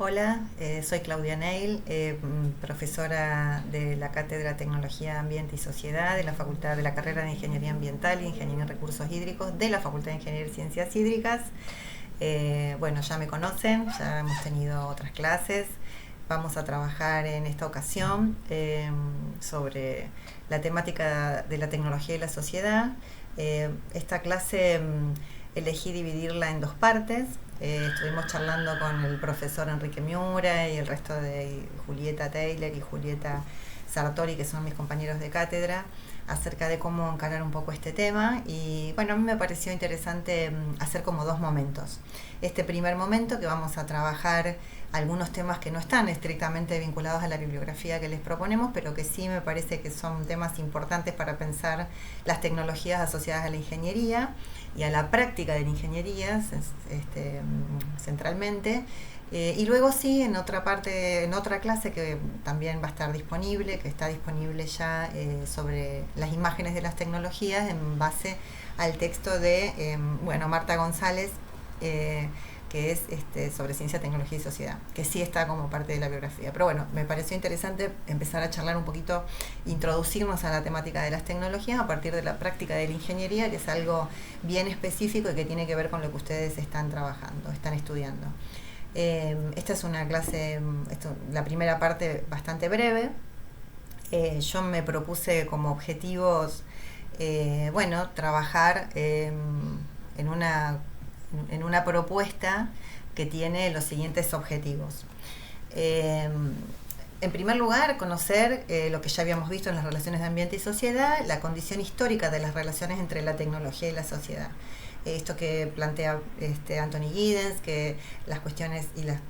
Hola, soy Claudia Neil, profesora de la Cátedra Tecnología, Ambiente y Sociedad de la Facultad de la Carrera de Ingeniería Ambiental y Ingeniería en Recursos Hídricos de la Facultad de Ingeniería y Ciencias Hídricas. Bueno, ya me conocen, ya hemos tenido otras clases. Vamos a trabajar en esta ocasión sobre la temática de la tecnología y la sociedad. Esta clase elegí dividirla en dos partes. Estuvimos charlando con el profesor Enrique Miura y el resto de Julieta Taylor y Julieta Sartori, que son mis compañeros de cátedra, acerca de cómo encarar un poco este tema. Y bueno, a mí me pareció interesante hacer como dos momentos. Este primer momento, que vamos a trabajar algunos temas que no están estrictamente vinculados a la bibliografía que les proponemos, pero que sí me parece que son temas importantes para pensar las tecnologías asociadas a la ingeniería y a la práctica de la ingeniería centralmente. Y luego sí, en otra parte, en otra clase que también va a estar disponible, que está disponible ya sobre las imágenes de las tecnologías en base al texto de Marta González, que es sobre ciencia, tecnología y sociedad, que sí está como parte de la biografía. Pero bueno, me pareció interesante empezar a charlar un poquito, introducirnos a la temática de las tecnologías a partir de la práctica de la ingeniería, que es algo bien específico y que tiene que ver con lo que ustedes están trabajando, están estudiando. Esta es una clase, la primera parte bastante breve. Yo me propuse como objetivos, trabajar en una propuesta que tiene los siguientes objetivos. En primer lugar, conocer lo que ya habíamos visto en las relaciones de ambiente y sociedad, la condición histórica de las relaciones entre la tecnología y la sociedad. Esto que plantea Anthony Giddens, que las cuestiones y las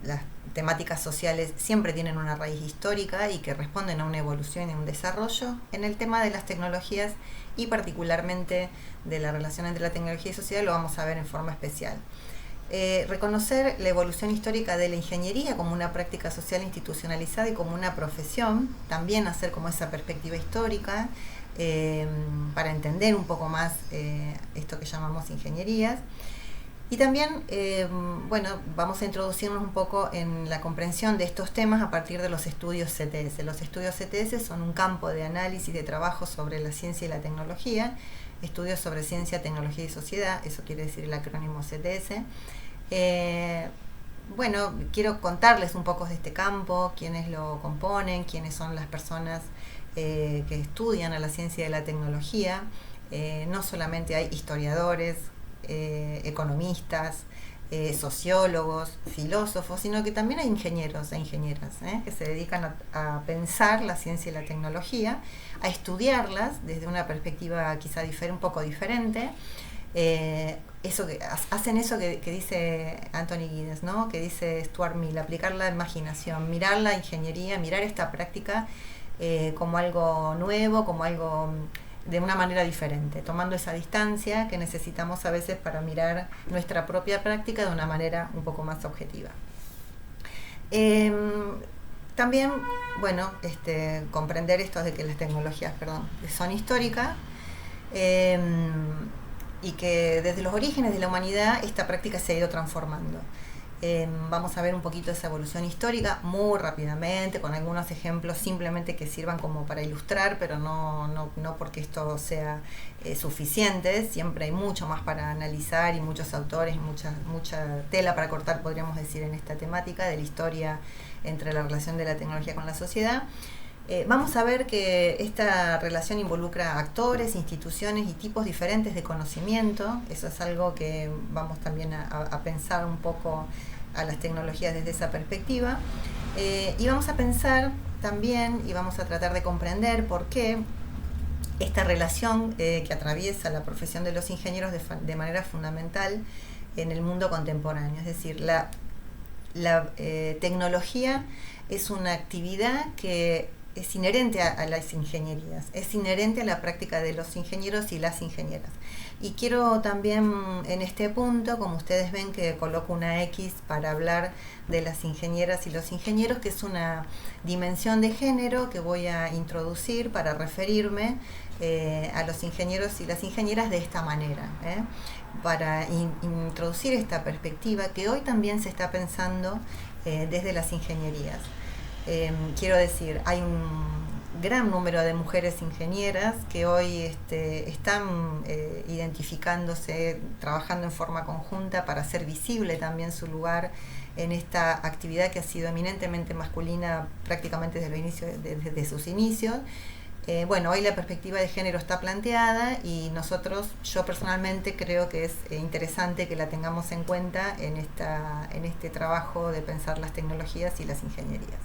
temáticas sociales siempre tienen una raíz histórica y que responden a una evolución y un desarrollo. En el tema de las tecnologías y particularmente de la relación entre la tecnología y sociedad lo vamos a ver en forma especial. Reconocer la evolución histórica de la ingeniería como una práctica social institucionalizada y como una profesión, también hacer como esa perspectiva histórica para entender un poco más esto que llamamos ingenierías. Y también, vamos a introducirnos un poco en la comprensión de estos temas a partir de los estudios CTS. Los estudios CTS son un campo de análisis de trabajo sobre la ciencia y la tecnología, estudios sobre ciencia, tecnología y sociedad, eso quiere decir el acrónimo CTS. Quiero contarles un poco de este campo, quiénes lo componen, quiénes son las personas que estudian a la ciencia y la tecnología. No solamente hay historiadores, economistas, sociólogos, filósofos, sino que también hay ingenieros e ingenieras que se dedican a pensar la ciencia y la tecnología, a estudiarlas desde una perspectiva quizá un poco diferente. Hacen eso que dice Anthony Giddens, ¿no? Que dice Stuart Mill, aplicar la imaginación, mirar la ingeniería, mirar esta práctica como algo nuevo, como algo de una manera diferente, tomando esa distancia que necesitamos a veces para mirar nuestra propia práctica de una manera un poco más objetiva. También, comprender esto de que las tecnologías, son históricas y que desde los orígenes de la humanidad esta práctica se ha ido transformando. Vamos a ver un poquito esa evolución histórica muy rápidamente, con algunos ejemplos simplemente que sirvan como para ilustrar, pero no porque esto sea suficiente. Siempre hay mucho más para analizar y muchos autores y mucha tela para cortar, podríamos decir, en esta temática de la historia entre la relación de la tecnología con la sociedad. Vamos a ver que esta relación involucra actores, instituciones y tipos diferentes de conocimiento. Eso es algo que vamos también a pensar un poco a las tecnologías desde esa perspectiva. Y vamos a pensar también y vamos a tratar de comprender por qué esta relación que atraviesa la profesión de los ingenieros de manera fundamental en el mundo contemporáneo. Es decir, la tecnología es una actividad que es inherente a las ingenierías, es inherente a la práctica de los ingenieros y las ingenieras. Y quiero también en este punto, como ustedes ven que coloco una X para hablar de las ingenieras y los ingenieros, que es una dimensión de género que voy a introducir para referirme a los ingenieros y las ingenieras de esta manera, para introducir esta perspectiva que hoy también se está pensando desde las ingenierías. Quiero decir, hay un gran número de mujeres ingenieras que hoy están identificándose, trabajando en forma conjunta para hacer visible también su lugar en esta actividad que ha sido eminentemente masculina prácticamente desde sus inicios. Bueno, hoy la perspectiva de género está planteada y yo personalmente creo que es interesante que la tengamos en cuenta en este trabajo de pensar las tecnologías y las ingenierías.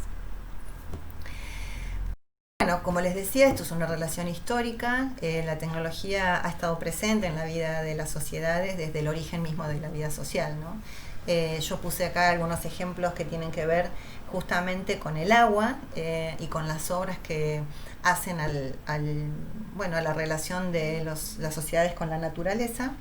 Bueno, como les decía, esto es una relación histórica. La tecnología ha estado presente en la vida de las sociedades desde el origen mismo de la vida social, ¿no? Yo puse acá algunos ejemplos que tienen que ver justamente con el agua y con las obras que hacen a la relación de las sociedades con la naturaleza.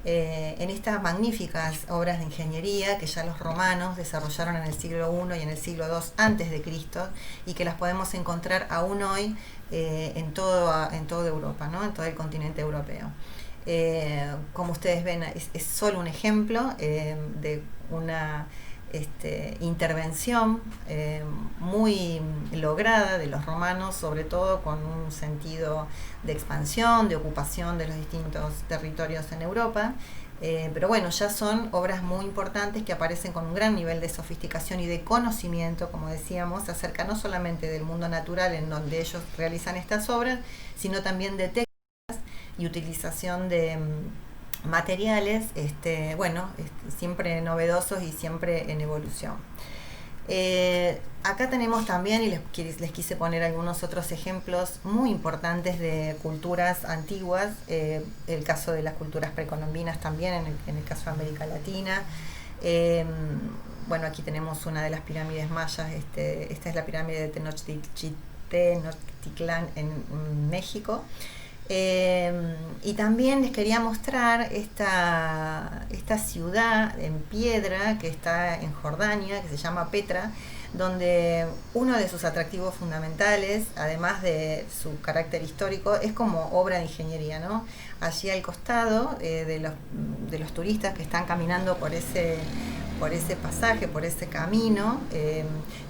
En estas magníficas obras de ingeniería que ya los romanos desarrollaron en el siglo I y en el siglo II antes de Cristo y que las podemos encontrar aún hoy en toda Europa, ¿no? En todo el continente europeo. Como ustedes ven, es solo un ejemplo de una intervención muy lograda de los romanos, sobre todo con un sentido de expansión, de ocupación de los distintos territorios en Europa. Pero bueno, ya son obras muy importantes que aparecen con un gran nivel de sofisticación y de conocimiento, como decíamos, acerca no solamente del mundo natural en donde ellos realizan estas obras, sino también de técnicas y utilización de materiales, siempre novedosos y siempre en evolución. Acá tenemos también, y les quise poner algunos otros ejemplos muy importantes de culturas antiguas, el caso de las culturas precolombinas también, en el caso de América Latina. Bueno, aquí tenemos una de las pirámides mayas, esta es la pirámide de Tenochtitlán en México. Y también les quería mostrar esta ciudad en piedra que está en Jordania, que se llama Petra, donde uno de sus atractivos fundamentales, además de su carácter histórico, es como obra de ingeniería, ¿no? Allí al costado de los turistas que están caminando por ese pasaje, por ese camino,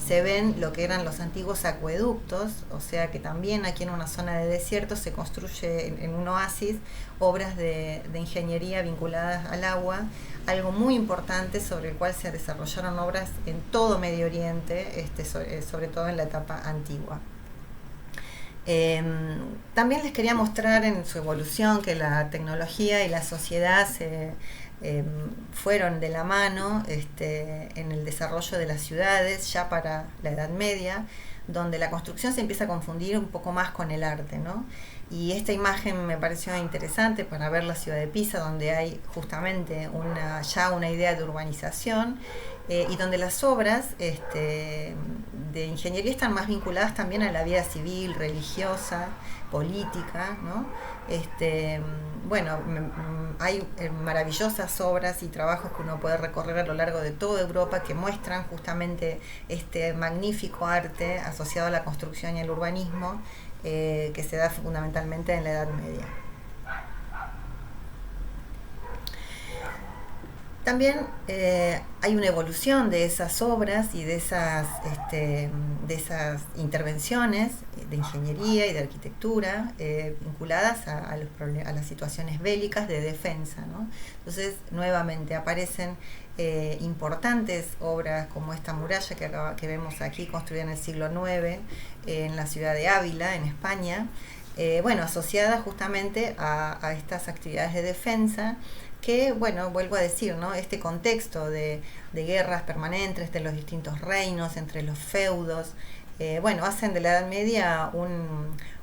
se ven lo que eran los antiguos acueductos, o sea que también aquí en una zona de desierto se construye en un oasis obras de ingeniería vinculadas al agua, algo muy importante sobre el cual se desarrollaron obras en todo Medio Oriente, sobre todo en la etapa antigua. También les quería mostrar en su evolución que la tecnología y la sociedad fueron de la mano en el desarrollo de las ciudades ya para la Edad Media, donde la construcción se empieza a confundir un poco más con el arte, ¿no? Y esta imagen me pareció interesante para ver la ciudad de Pisa, donde hay justamente ya una idea de urbanización y donde las obras de ingeniería están más vinculadas también a la vida civil, religiosa, política, ¿no? Hay maravillosas obras y trabajos que uno puede recorrer a lo largo de toda Europa que muestran justamente este magnífico arte asociado a la construcción y al urbanismo que se da fundamentalmente en la Edad Media. También hay una evolución de esas obras y de esas intervenciones de ingeniería y de arquitectura vinculadas a las situaciones bélicas de defensa, ¿no? Entonces, nuevamente aparecen importantes obras como esta muralla que vemos aquí, construida en el siglo IX en la ciudad de Ávila, en España, asociada justamente a estas actividades de defensa que, vuelvo a decir, ¿no? Este contexto de guerras permanentes de los distintos reinos, entre los feudos, hacen de la Edad Media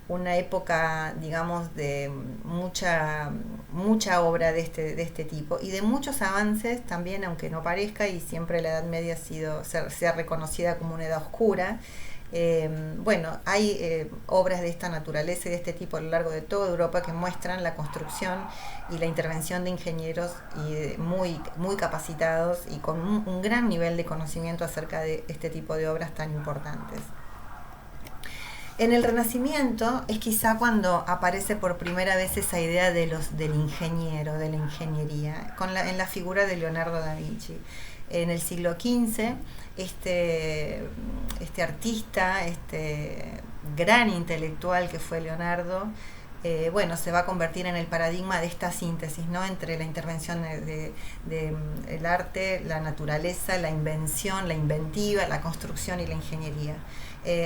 una época, digamos, de mucha obra de este tipo y de muchos avances también, aunque no parezca, y siempre la Edad Media sea reconocida como una edad oscura. Bueno, hay obras de esta naturaleza y de este tipo a lo largo de toda Europa que muestran la construcción y la intervención de ingenieros muy capacitados y con un gran nivel de conocimiento acerca de este tipo de obras tan importantes. En el Renacimiento es quizá cuando aparece por primera vez esa idea del ingeniero, de la ingeniería, en la figura de Leonardo da Vinci. En el siglo XV, este artista, este gran intelectual que fue Leonardo, bueno, se va a convertir en el paradigma de esta síntesis, ¿no? Entre la intervención de el arte, la naturaleza, la invención, la inventiva, la construcción y la ingeniería.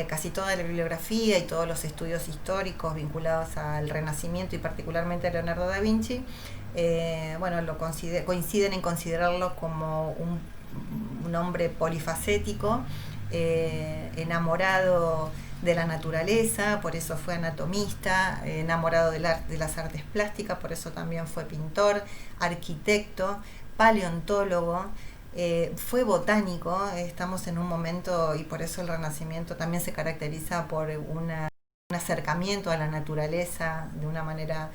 Casi toda la bibliografía y todos los estudios históricos vinculados al Renacimiento y particularmente a Leonardo da Vinci, bueno, coinciden en considerarlo como un hombre polifacético, enamorado de la naturaleza, por eso fue anatomista, enamorado de las artes plásticas, por eso también fue pintor, arquitecto, paleontólogo, fue botánico. Estamos en un momento, y por eso el Renacimiento también se caracteriza por un acercamiento a la naturaleza de una manera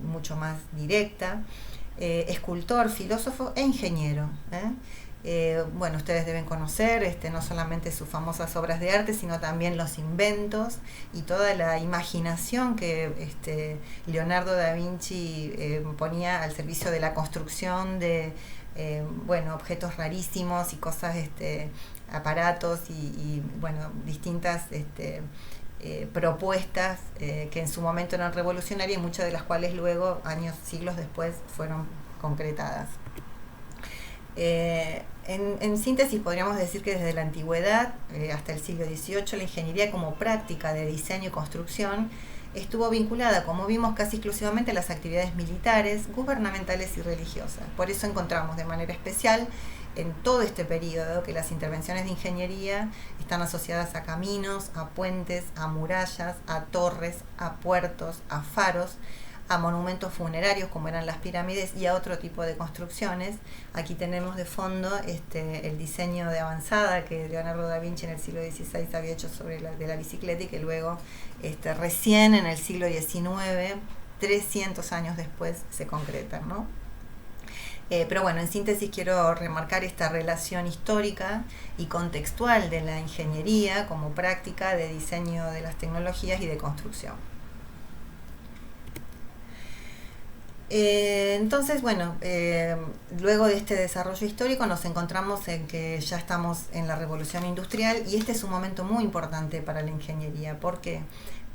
mucho más directa. Escultor, filósofo e ingeniero. Bueno, ustedes deben conocer no solamente sus famosas obras de arte, sino también los inventos y toda la imaginación que Leonardo da Vinci ponía al servicio de la construcción de bueno, objetos rarísimos y cosas, aparatos y bueno, distintas propuestas que en su momento eran revolucionarias y muchas de las cuales luego, siglos después, fueron concretadas. En síntesis podríamos decir que desde la antigüedad hasta el siglo XVIII la ingeniería como práctica de diseño y construcción estuvo vinculada, como vimos, casi exclusivamente a las actividades militares, gubernamentales y religiosas. Por eso encontramos de manera especial en todo este periodo que las intervenciones de ingeniería están asociadas a caminos, a puentes, a murallas, a torres, a puertos, a faros, a monumentos funerarios como eran las pirámides y a otro tipo de construcciones. Aquí tenemos de fondo el diseño de avanzada que Leonardo da Vinci en el siglo XVI había hecho de la bicicleta y que luego recién en el siglo XIX, 300 años después, se concreta, ¿no? Pero bueno, en síntesis quiero remarcar esta relación histórica y contextual de la ingeniería como práctica de diseño de las tecnologías y de construcción. Entonces, bueno, luego de este desarrollo histórico nos encontramos en que ya estamos en la revolución industrial y este es un momento muy importante para la ingeniería. ¿Por qué?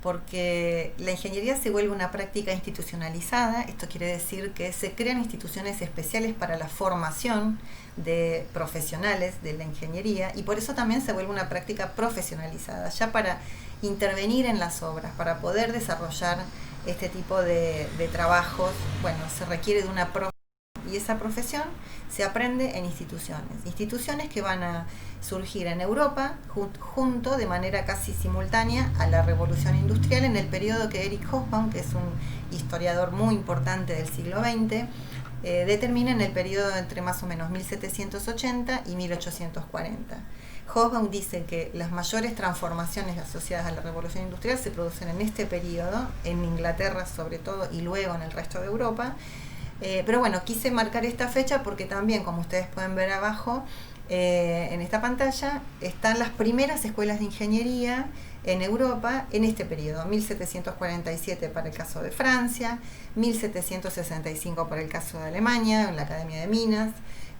Porque la ingeniería se vuelve una práctica institucionalizada. Esto quiere decir que se crean instituciones especiales para la formación de profesionales de la ingeniería y por eso también se vuelve una práctica profesionalizada, ya para intervenir en las obras, para poder desarrollar este tipo de trabajos. Bueno, se requiere de una profesión y esa profesión se aprende en instituciones que van a surgir en Europa junto de manera casi simultánea a la revolución industrial en el periodo que Eric Hobsbawm, que es un historiador muy importante del siglo XX, determina en el periodo entre más o menos 1780 y 1840. Hobsbawm dice que las mayores transformaciones asociadas a la revolución industrial se producen en este periodo, en Inglaterra sobre todo y luego en el resto de Europa. Pero bueno, quise marcar esta fecha porque también, como ustedes pueden ver abajo en esta pantalla, están las primeras escuelas de ingeniería en Europa en este periodo, 1747 para el caso de Francia, 1765 para el caso de Alemania, en la Academia de Minas,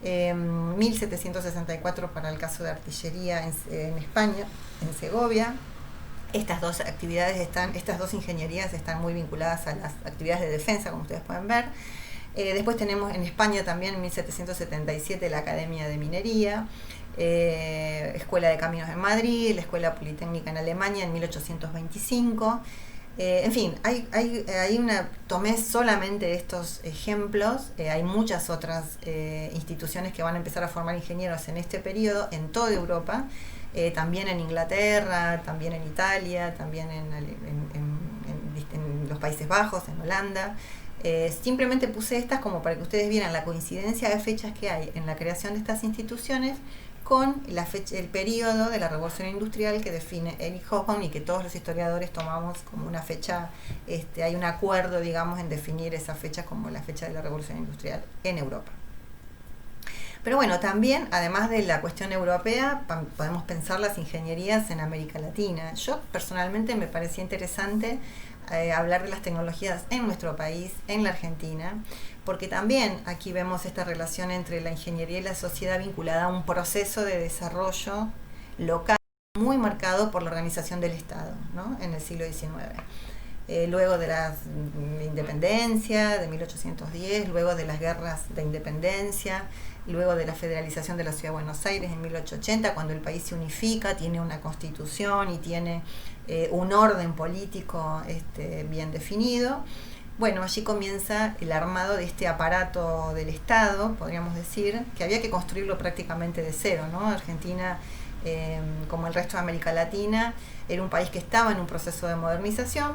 1764 para el caso de artillería en España, en Segovia. Estas dos ingenierías están muy vinculadas a las actividades de defensa, como ustedes pueden ver. Después tenemos en España también en 1777 la Academia de Minería, Escuela de Caminos en Madrid, la Escuela Politécnica en Alemania en 1825. En fin, tomé solamente estos ejemplos. Hay muchas otras instituciones que van a empezar a formar ingenieros en este periodo en toda Europa, también en Inglaterra, también en Italia, también en los Países Bajos, en Holanda. Simplemente puse estas como para que ustedes vieran la coincidencia de fechas que hay en la creación de estas instituciones con la fecha, el periodo de la Revolución Industrial que define Eric Hobsbawm y que todos los historiadores tomamos como una fecha, hay un acuerdo, digamos, en definir esa fecha como la fecha de la Revolución Industrial en Europa. Pero bueno, también, además de la cuestión europea, podemos pensar las ingenierías en América Latina. Yo personalmente me parecía interesante hablar de las tecnologías en nuestro país, en la Argentina, porque también aquí vemos esta relación entre la ingeniería y la sociedad vinculada a un proceso de desarrollo local muy marcado por la organización del Estado, ¿no? En el siglo XIX. Luego de la independencia de 1810, luego de las guerras de independencia, luego de la federalización de la Ciudad de Buenos Aires en 1880, cuando el país se unifica, tiene una constitución y tiene un orden político bien definido. Bueno, allí comienza el armado de este aparato del Estado, podríamos decir, que había que construirlo prácticamente de cero, ¿no? Argentina, como el resto de América Latina, era un país que estaba en un proceso de modernización.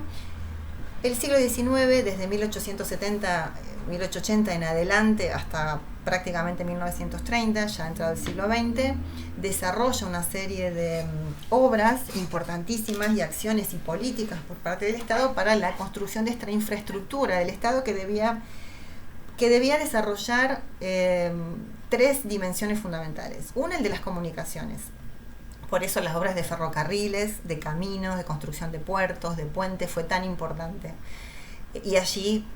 El siglo XIX, desde 1880 en adelante hasta prácticamente 1930, ya entrado el siglo XX, desarrolla una serie de obras importantísimas y acciones y políticas por parte del Estado para la construcción de esta infraestructura del Estado que debía desarrollar tres dimensiones fundamentales. Una, el de las comunicaciones. Por eso las obras de ferrocarriles, de caminos, de construcción de puertos, de puentes, fue tan importante. Y allí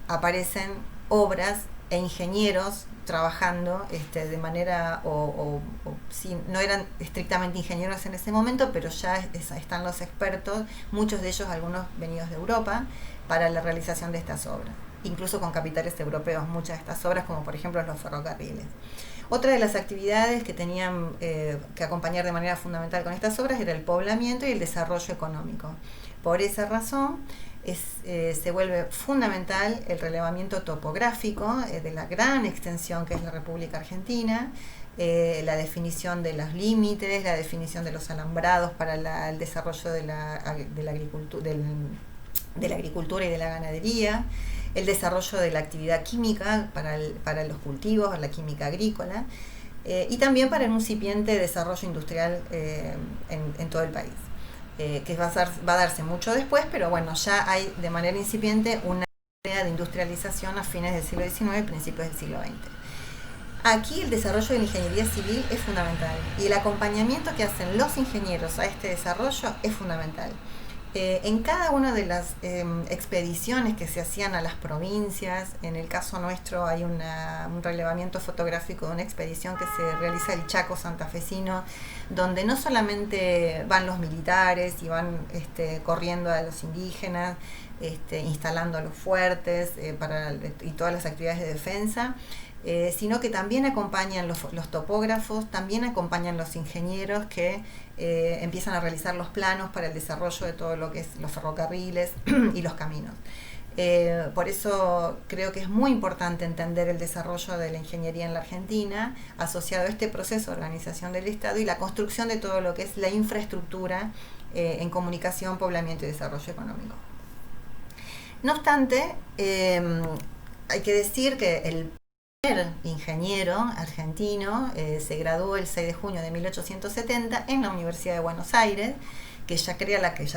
aparecen obras e ingenieros trabajando de manera, sí, no eran estrictamente ingenieros en ese momento, pero ya están los expertos, muchos de ellos, algunos venidos de Europa, para la realización de estas obras. Incluso con capitales europeos, muchas de estas obras, como por ejemplo los ferrocarriles. Otra de las actividades que tenían que acompañar de manera fundamental con estas obras era el poblamiento y el desarrollo económico. Por esa razón se vuelve fundamental el relevamiento topográfico de la gran extensión que es la República Argentina, la definición de los límites, la definición de los alambrados para el desarrollo de la agricultura y de la ganadería, el desarrollo de la actividad química para los cultivos, la química agrícola, y también para un incipiente desarrollo industrial en todo el país, que va a darse mucho después, pero bueno, ya hay de manera incipiente una idea de industrialización a fines del siglo XIX y principios del siglo XX. Aquí el desarrollo de la ingeniería civil es fundamental y el acompañamiento que hacen los ingenieros a este desarrollo es fundamental. En cada una de las expediciones que se hacían a las provincias, en el caso nuestro hay un relevamiento fotográfico de una expedición que se realiza el Chaco santafesino, donde no solamente van los militares y van corriendo a los indígenas, instalando los fuertes y todas las actividades de defensa, sino que también acompañan los topógrafos, también acompañan los ingenieros que empiezan a realizar los planos para el desarrollo de todo lo que es los ferrocarriles y los caminos. Por eso creo que es muy importante entender el desarrollo de la ingeniería en la Argentina asociado a este proceso de organización del Estado y la construcción de todo lo que es la infraestructura en comunicación, poblamiento y desarrollo económico. No obstante, hay que decir que el primer ingeniero argentino se graduó el 6 de junio de 1870 en la Universidad de Buenos Aires, que ya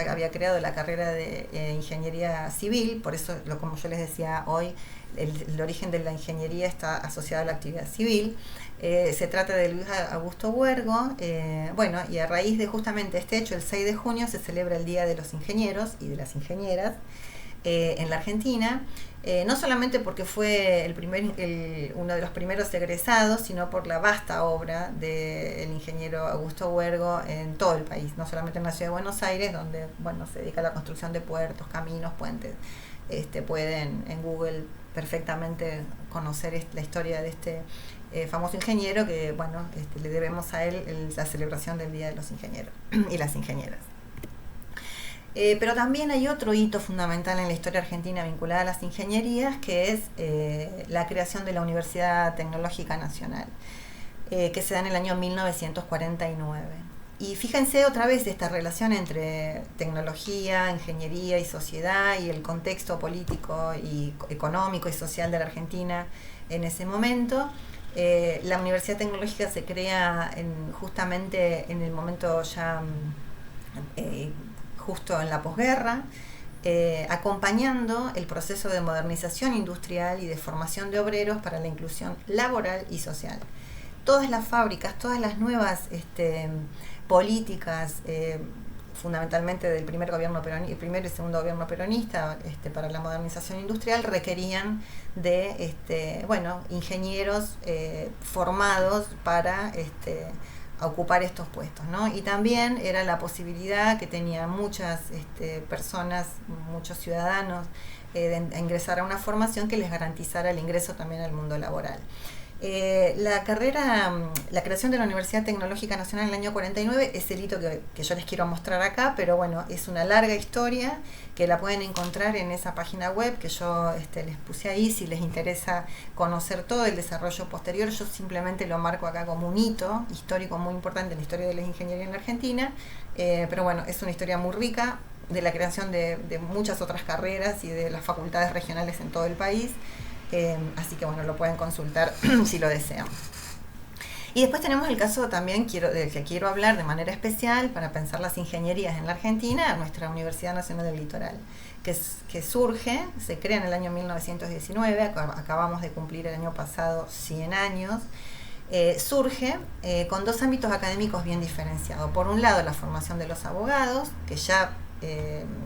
había creado la carrera de ingeniería civil. Por eso, como yo les decía hoy, el origen de la ingeniería está asociado a la actividad civil. Se trata de Luis Augusto Huergo. Y a raíz de justamente este hecho, el 6 de junio se celebra el Día de los Ingenieros y de las Ingenieras en la Argentina, no solamente porque fue uno de los primeros egresados, sino por la vasta obra del ingeniero Augusto Huergo en todo el país, no solamente en la Ciudad de Buenos Aires, donde se dedica a la construcción de puertos, caminos, puentes. Pueden en Google perfectamente conocer la historia de este famoso ingeniero que le debemos a él la celebración del Día de los Ingenieros y las Ingenieras. Pero también hay otro hito fundamental en la historia argentina vinculada a las ingenierías, que es la creación de la Universidad Tecnológica Nacional, que se da en el año 1949. Y fíjense otra vez esta relación entre tecnología, ingeniería y sociedad y el contexto político y económico y social de la Argentina en ese momento. La Universidad Tecnológica se crea justamente en el momento ya justo en la posguerra, acompañando el proceso de modernización industrial y de formación de obreros para la inclusión laboral y social. Todas las fábricas, todas las nuevas políticas, fundamentalmente del primer gobierno peronista, el primer y segundo gobierno peronista, para la modernización industrial, requerían de ingenieros formados para ocupar estos puestos, ¿no? Y también era la posibilidad que tenían muchas personas, muchos ciudadanos, de ingresar a una formación que les garantizara el ingreso también al mundo laboral. La creación de la Universidad Tecnológica Nacional en el año 49 es el hito que yo les quiero mostrar acá, pero bueno, es una larga historia que la pueden encontrar en esa página web que yo les puse ahí. Si les interesa conocer todo el desarrollo posterior, yo simplemente lo marco acá como un hito histórico muy importante en la historia de la ingeniería en la Argentina, pero bueno, es una historia muy rica de la creación de muchas otras carreras y de las facultades regionales en todo el país. Así que bueno, lo pueden consultar si lo desean. Y después tenemos el caso también del que quiero hablar de manera especial para pensar las ingenierías en la Argentina, nuestra Universidad Nacional del Litoral, que surge, se crea en el año 1919, acabamos de cumplir el año pasado 100 años, surge con dos ámbitos académicos bien diferenciados. Por un lado, la formación de los abogados, que ya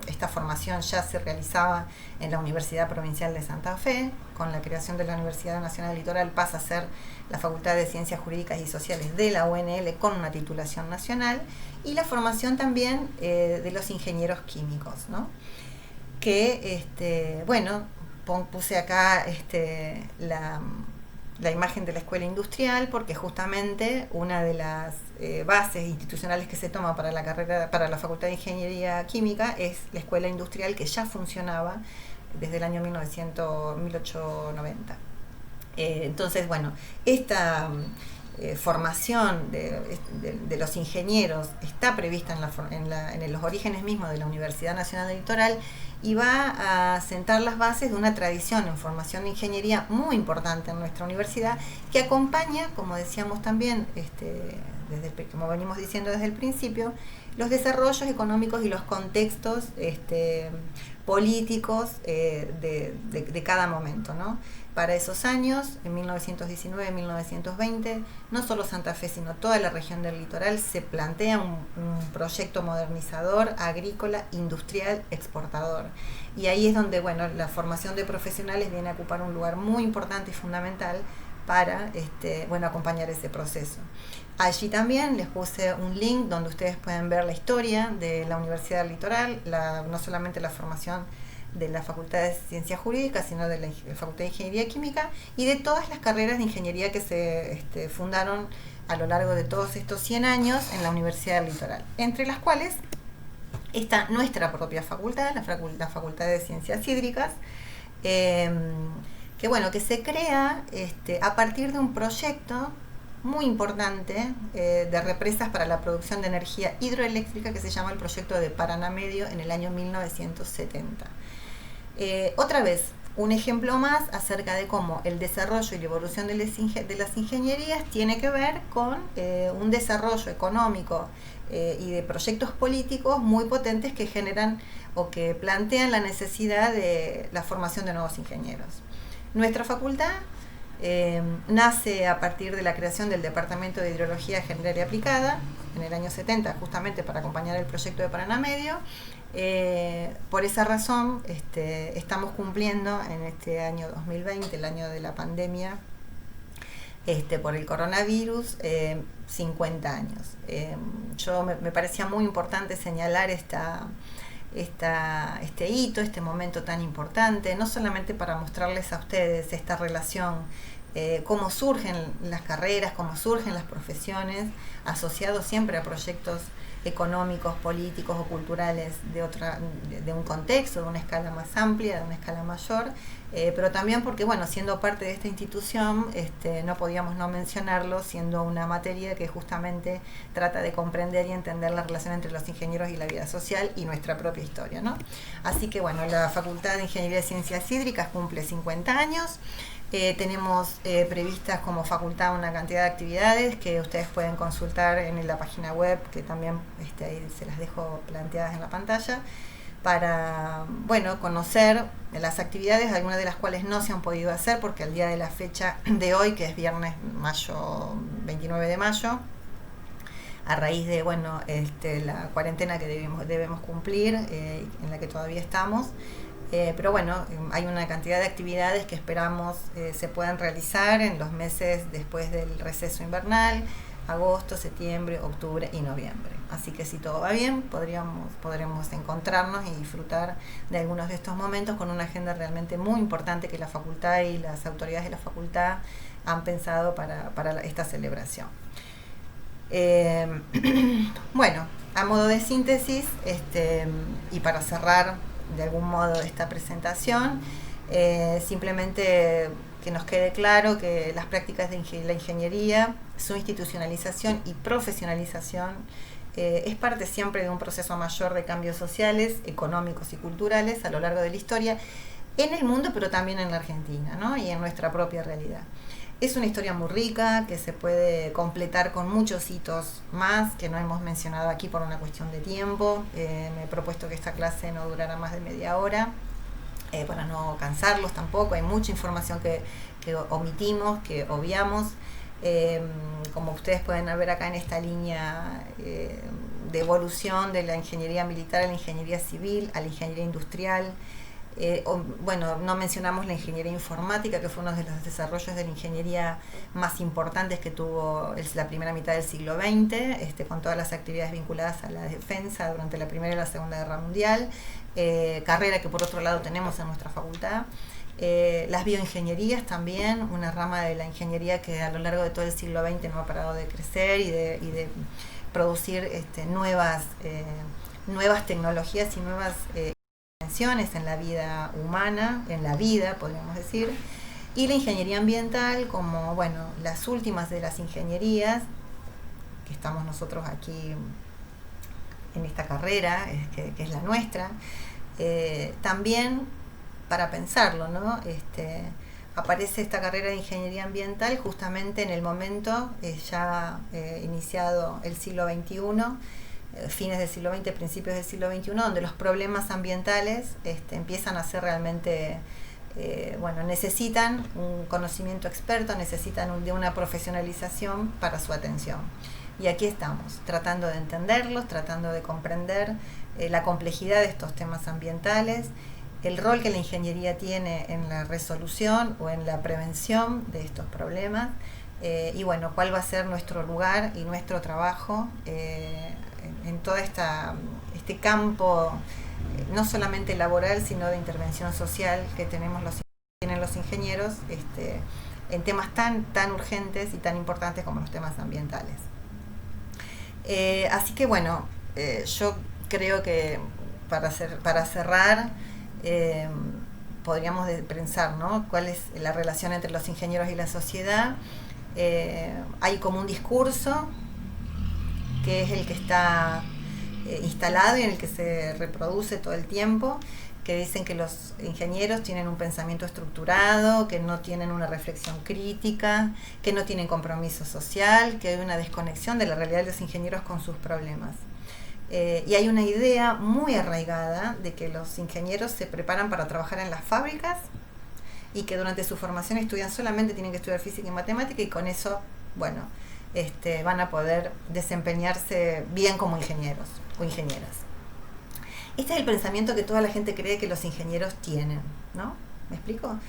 esta formación ya se realizaba en la Universidad Provincial de Santa Fe. Con la creación de la Universidad Nacional del Litoral pasa a ser la Facultad de Ciencias Jurídicas y Sociales de la UNL con una titulación nacional, y la formación también de los ingenieros químicos, ¿no? Que, puse acá la imagen de la escuela industrial porque justamente una de las bases institucionales que se toma para para la Facultad de Ingeniería Química es la escuela industrial, que ya funcionaba desde el año 1890. Entonces, bueno, esta formación de los ingenieros está prevista en los orígenes mismos de la Universidad Nacional del Litoral, y va a sentar las bases de una tradición en formación de ingeniería muy importante en nuestra universidad, que acompaña, como decíamos también, como venimos diciendo desde el principio, los desarrollos económicos y los contextos políticos de cada momento, ¿no? Para esos años, en 1919-1920, no solo Santa Fe, sino toda la región del litoral se plantea un proyecto modernizador, agrícola, industrial, exportador. Y ahí es donde, bueno, la formación de profesionales viene a ocupar un lugar muy importante y fundamental para acompañar ese proceso. Allí también les puse un link donde ustedes pueden ver la historia de la Universidad del Litoral, no solamente la formación de la Facultad de Ciencias Jurídicas, sino de la Facultad de Ingeniería Química y de todas las carreras de ingeniería que se fundaron a lo largo de todos estos 100 años en la Universidad del Litoral, entre las cuales está nuestra propia facultad, la Facultad de Ciencias Hídricas, que se crea a partir de un proyecto muy importante de represas para la producción de energía hidroeléctrica que se llama el proyecto de Paraná Medio en el año 1970. Otra vez, un ejemplo más acerca de cómo el desarrollo y la evolución de las ingenierías tiene que ver con un desarrollo económico y de proyectos políticos muy potentes que generan o que plantean la necesidad de la formación de nuevos ingenieros. Nuestra facultad nace a partir de la creación del Departamento de Hidrología General y Aplicada en el año 70, justamente para acompañar el proyecto de Paraná Medio. Por esa razón estamos cumpliendo en este año 2020, el año de la pandemia por el coronavirus, 50 años. Me parecía muy importante señalar este hito, este momento tan importante, no solamente para mostrarles a ustedes esta relación cómo surgen las carreras, cómo surgen las profesiones, asociados siempre a proyectos económicos, políticos o culturales de un contexto, de una escala más amplia, de una escala mayor, pero también porque, bueno, siendo parte de esta institución, no podíamos no mencionarlo, siendo una materia que justamente trata de comprender y entender la relación entre los ingenieros y la vida social y nuestra propia historia, ¿no? Así que, bueno, la Facultad de Ingeniería de Ciencias Hídricas cumple 50 años. Tenemos previstas como facultad una cantidad de actividades que ustedes pueden consultar en la página web, que también ahí se las dejo planteadas en la pantalla, para, bueno, conocer las actividades, algunas de las cuales no se han podido hacer porque al día de la fecha de hoy, que es viernes 29 de mayo, a raíz de, bueno, la cuarentena que debemos cumplir, en la que todavía estamos, pero bueno, hay una cantidad de actividades que esperamos se puedan realizar en los meses después del receso invernal, agosto, septiembre, octubre y noviembre. Así que si todo va bien, podremos encontrarnos y disfrutar de algunos de estos momentos con una agenda realmente muy importante que la facultad y las autoridades de la facultad han pensado para esta celebración. Bueno, a modo de síntesis, y para cerrar de algún modo esta presentación, simplemente que nos quede claro que las prácticas de la ingeniería, su institucionalización y profesionalización es parte siempre de un proceso mayor de cambios sociales, económicos y culturales a lo largo de la historia en el mundo, pero también en la Argentina, ¿no? Y en nuestra propia realidad. Es una historia muy rica que se puede completar con muchos hitos más que no hemos mencionado aquí por una cuestión de tiempo. Me he propuesto que esta clase no durara más de media hora para no cansarlos tampoco. Hay mucha información que omitimos, que obviamos. Como ustedes pueden ver acá en esta línea de evolución de la ingeniería militar a la ingeniería civil, a la ingeniería industrial. Bueno, no mencionamos la ingeniería informática, que fue uno de los desarrollos de la ingeniería más importantes que tuvo la primera mitad del siglo XX, con todas las actividades vinculadas a la defensa durante la Primera y la Segunda Guerra Mundial, carrera que por otro lado tenemos en nuestra facultad. Las bioingenierías también, una rama de la ingeniería que a lo largo de todo el siglo XX no ha parado de crecer y de producir nuevas tecnologías y nuevas en la vida humana, en la vida, podríamos decir, y la ingeniería ambiental como, bueno, las últimas de las ingenierías, que estamos nosotros aquí en esta carrera, que es la nuestra, también para pensarlo, ¿no? Aparece esta carrera de ingeniería ambiental justamente en el momento ya iniciado el siglo XXI, fines del siglo XX, principios del siglo XXI, donde los problemas ambientales empiezan a ser realmente, necesitan un conocimiento experto, necesitan de una profesionalización para su atención. Y aquí estamos, tratando de entenderlos, tratando de comprender la complejidad de estos temas ambientales, el rol que la ingeniería tiene en la resolución o en la prevención de estos problemas, y bueno, cuál va a ser nuestro lugar y nuestro trabajo en todo este campo, no solamente laboral, sino de intervención social que tienen los ingenieros en temas tan urgentes y tan importantes como los temas ambientales. Así que bueno, yo creo que para cerrar podríamos pensar, ¿no?, cuál es la relación entre los ingenieros y la sociedad. Hay como un discurso que es el que está instalado y en el que se reproduce todo el tiempo, que dicen que los ingenieros tienen un pensamiento estructurado, que no tienen una reflexión crítica, que no tienen compromiso social, que hay una desconexión de la realidad de los ingenieros con sus problemas. Y hay una idea muy arraigada de que los ingenieros se preparan para trabajar en las fábricas y que durante su formación tienen que estudiar física y matemática, y con eso, bueno, van a poder desempeñarse bien como ingenieros o ingenieras. Este es el pensamiento que toda la gente cree que los ingenieros tienen, ¿no? ¿Me explico?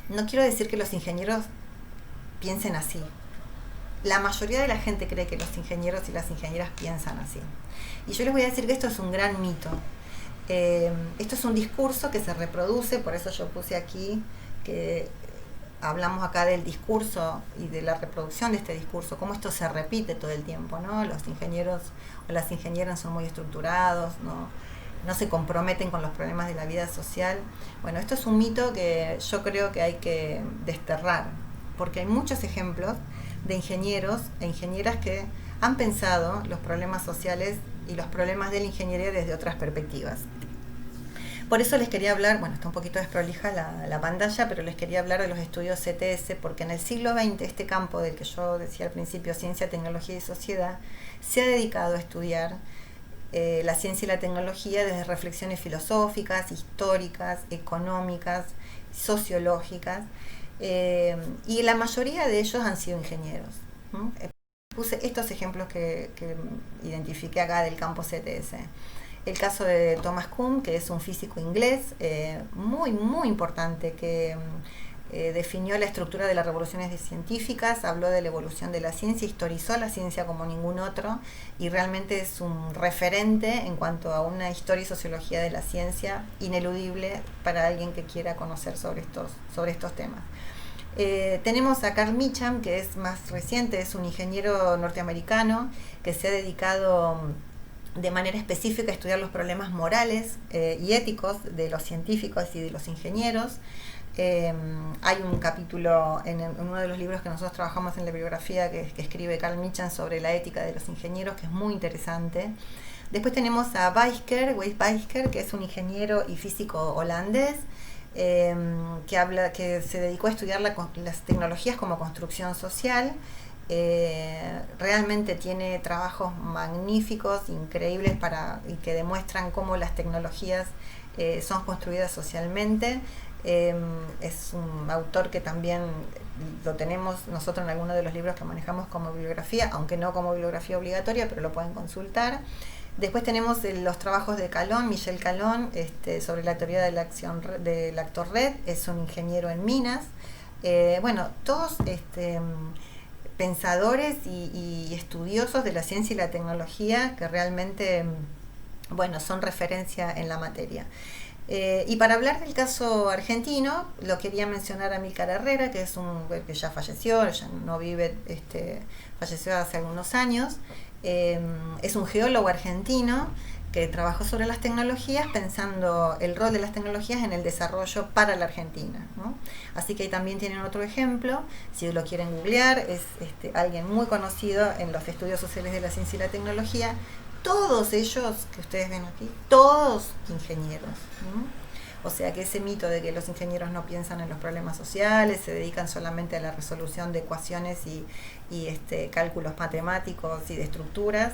No quiero decir que los ingenieros piensen así. La mayoría de la gente cree que los ingenieros y las ingenieras piensan así. Y yo les voy a decir que esto es un gran mito. Esto es un discurso que se reproduce, por eso yo puse aquí que hablamos acá del discurso y de la reproducción de este discurso, cómo esto se repite todo el tiempo, ¿no? Los ingenieros o las ingenieras son muy estructurados, no se comprometen con los problemas de la vida social. Bueno, esto es un mito que yo creo que hay que desterrar, porque hay muchos ejemplos de ingenieros e ingenieras que han pensado los problemas sociales y los problemas de la ingeniería desde otras perspectivas. Por eso les quería hablar, bueno, está un poquito desprolija la pantalla, pero les quería hablar de los estudios CTS, porque en el siglo XX este campo del que yo decía al principio, ciencia, tecnología y sociedad, se ha dedicado a estudiar la ciencia y la tecnología desde reflexiones filosóficas, históricas, económicas, sociológicas, y la mayoría de ellos han sido ingenieros. Puse estos ejemplos que identifiqué acá del campo CTS. El caso de Thomas Kuhn, que es un físico inglés muy, muy importante, que definió la estructura de las revoluciones científicas, habló de la evolución de la ciencia, historizó la ciencia como ningún otro y realmente es un referente en cuanto a una historia y sociología de la ciencia ineludible para alguien que quiera conocer sobre estos temas. Tenemos a Carl Meacham, que es más reciente, es un ingeniero norteamericano que se ha dedicado de manera específica a estudiar los problemas morales y éticos de los científicos y de los ingenieros. Hay un capítulo en uno de los libros que nosotros trabajamos en la bibliografía que escribe Carl Meacham sobre la ética de los ingenieros, que es muy interesante. Después tenemos a Wees Bijker, que es un ingeniero y físico holandés, que se dedicó a estudiar las tecnologías como construcción social. Realmente tiene trabajos magníficos, increíbles, y que demuestran cómo las tecnologías son construidas socialmente. Es un autor que también lo tenemos nosotros en algunos de los libros que manejamos como bibliografía, aunque no como bibliografía obligatoria, pero lo pueden consultar. Después tenemos los trabajos de Calón, Michel Calón, sobre la teoría de la acción del actor red, es un ingeniero en minas. Bueno, todos pensadores y estudiosos de la ciencia y la tecnología que realmente, bueno, son referencia en la materia. Y para hablar del caso argentino, lo quería mencionar a Amílcar Herrera, que ya falleció, ya no vive, falleció hace algunos años. Es un geólogo argentino que trabajó sobre las tecnologías, pensando el rol de las tecnologías en el desarrollo para la Argentina, ¿no? Así que ahí también tienen otro ejemplo, si lo quieren googlear, es alguien muy conocido en los estudios sociales de la ciencia y la tecnología. Todos ellos que ustedes ven aquí, todos ingenieros, ¿no? O sea que ese mito de que los ingenieros no piensan en los problemas sociales, se dedican solamente a la resolución de ecuaciones y cálculos matemáticos y de estructuras,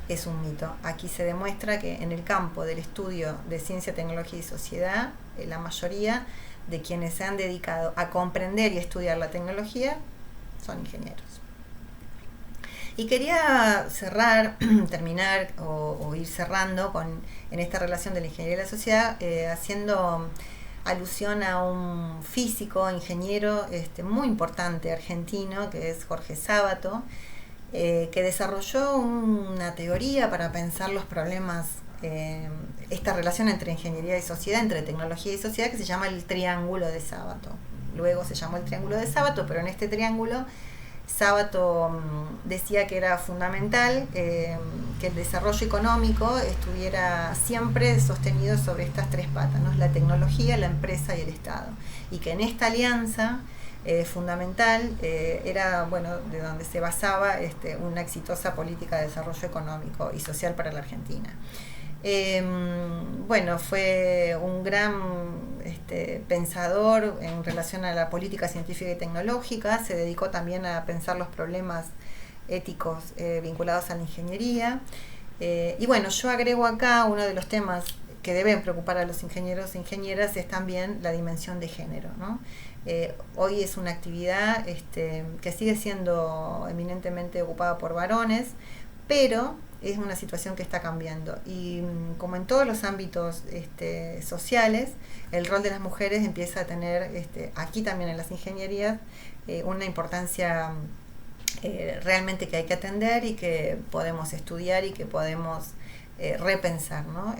es un mito. Aquí se demuestra que en el campo del estudio de ciencia, tecnología y sociedad, la mayoría de quienes se han dedicado a comprender y estudiar la tecnología son ingenieros. Y quería terminar o ir cerrando en esta relación de la ingeniería y la sociedad, haciendo alusión a un físico, ingeniero muy importante argentino, que es Jorge Sábato, que desarrolló una teoría para pensar los problemas, esta relación entre ingeniería y sociedad, entre tecnología y sociedad, que se llama el triángulo de Sábato. Luego se llamó el triángulo de Sábato, pero en este triángulo Sábato decía que era fundamental que el desarrollo económico estuviera siempre sostenido sobre estas tres patas, ¿no? La tecnología, la empresa y el Estado. Y que en esta alianza fundamental era, bueno, de donde se basaba una exitosa política de desarrollo económico y social para la Argentina. Bueno, fue un gran pensador en relación a la política científica y tecnológica, se dedicó también a pensar los problemas éticos vinculados a la ingeniería. Y bueno, yo agrego acá uno de los temas que deben preocupar a los ingenieros e ingenieras, es también la dimensión de género, ¿no? Hoy es una actividad que sigue siendo eminentemente ocupada por varones, pero es una situación que está cambiando y como en todos los ámbitos sociales, el rol de las mujeres empieza a tener, aquí también en las ingenierías, una importancia realmente que hay que atender y que podemos estudiar y que podemos repensar, ¿no?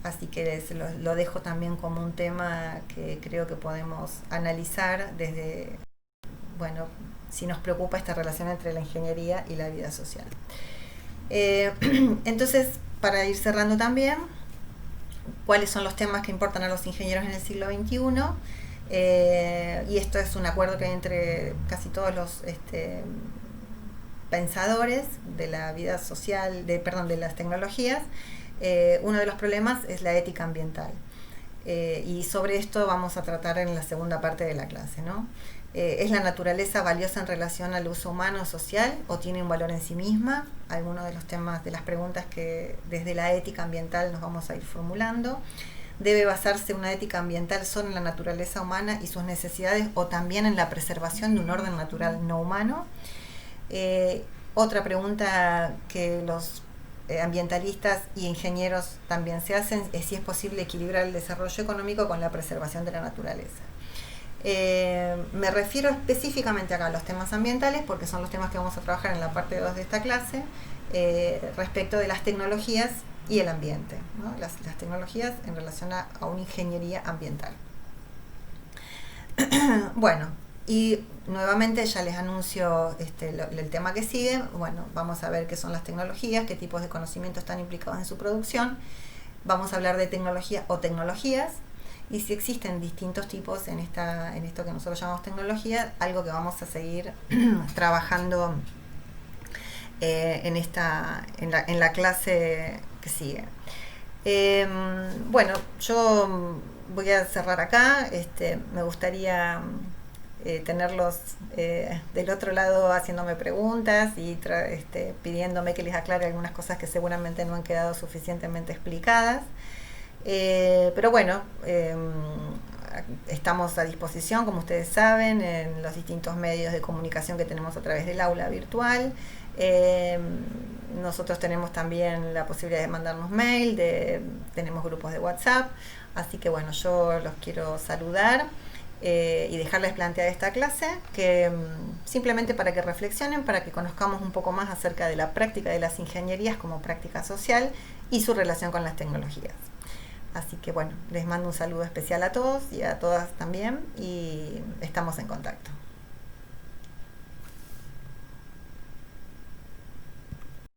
así que lo dejo también como un tema que creo que podemos analizar desde, bueno, si nos preocupa esta relación entre la ingeniería y la vida social. Entonces, para ir cerrando también, cuáles son los temas que importan a los ingenieros en el siglo XXI. Y esto es un acuerdo que hay entre casi todos los pensadores de la vida social, de las tecnologías. Uno de los problemas es la ética ambiental. Y sobre esto vamos a tratar en la segunda parte de la clase, ¿no? ¿Es la naturaleza valiosa en relación al uso humano o social o tiene un valor en sí misma? Algunos de los temas, de las preguntas que desde la ética ambiental nos vamos a ir formulando. ¿Debe basarse una ética ambiental solo en la naturaleza humana y sus necesidades o también en la preservación de un orden natural no humano? Otra pregunta que los ambientalistas y ingenieros también se hacen es si es posible equilibrar el desarrollo económico con la preservación de la naturaleza. Me refiero específicamente acá a los temas ambientales porque son los temas que vamos a trabajar en la parte 2 de esta clase, respecto de las tecnologías y el ambiente, ¿no? Las tecnologías en relación a una ingeniería ambiental. Bueno, y nuevamente ya les anuncio el tema que sigue. Bueno, vamos a ver qué son las tecnologías, qué tipos de conocimientos están implicados en su producción. Vamos a hablar de tecnología o tecnologías y si existen distintos tipos en esto que nosotros llamamos tecnología, algo que vamos a seguir trabajando en la clase que sigue. Bueno, yo voy a cerrar acá. Me gustaría tenerlos del otro lado haciéndome preguntas y pidiéndome que les aclare algunas cosas que seguramente no han quedado suficientemente explicadas. Pero bueno, estamos a disposición, como ustedes saben, en los distintos medios de comunicación que tenemos a través del aula virtual. Nosotros tenemos también la posibilidad de mandarnos mail, tenemos grupos de WhatsApp, así que bueno, yo los quiero saludar y dejarles planteada esta clase, que simplemente para que reflexionen, para que conozcamos un poco más acerca de la práctica de las ingenierías como práctica social y su relación con las tecnologías. Así que bueno, les mando un saludo especial a todos y a todas también y estamos en contacto.